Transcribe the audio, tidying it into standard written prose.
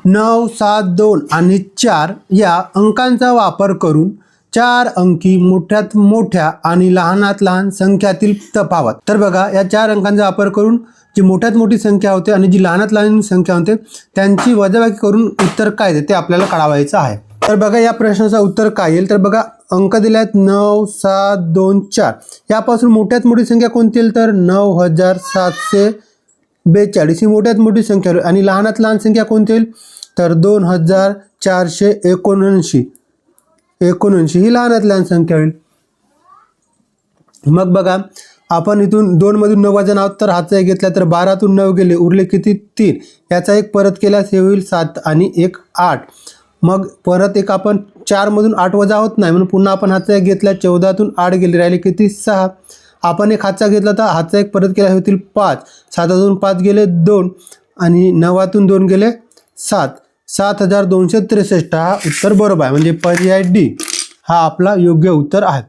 9, 7, 2 आणि 4 या अंकांचा वापर करून 4 अंकी मोठ्यात मोठ्या आणि लहानात लहान संख्यातील तफावत. तर बघा, या 4 अंकांचा वापर करून जी मोठ्यात मोठी संख्या होते आणि जी लहानात लहान संख्या होते त्यांची वजाबाकी करून उत्तर काय येते ते आपल्याला कळवायचं आहे. तर बघा, या प्रश्नाचं उत्तर काय येईल. तर बघा, अंक दिले आहेत 9, 7, 2, 4. यापासून मोठ्यात मोठी संख्या कोणती येईल तर 9742 ही मोठ्यात मोठी संख्या होईल. आणि लहानात लहान संख्या कोणती येईल तर 2479 ही लहानात लहान संख्या होईल. मग बघा, आपण इथून 2 मधून 9 वजन आहोत तर हातचा एक घेतला तर 12तून 9 गेले, उरले किती 3. याचा एक परत केल्यास हे होईल 7 आणि 1 8. मग परत एक आपण 4 मधून 8 वजा होत नाही म्हणून पुन्हा आपण हातचा एक घेतला, 14तून 8 गेले, राहिले किती 6. आपण एक हातचा घेतला तर हातचा एक परत केला होतील 5. 7तून 5 गेले 2 आणि 9तून 2 गेले 7. 7263 हा उत्तर बरोबर आहे. म्हणजे पर्याय डी हा आपला योग्य उत्तर आहे.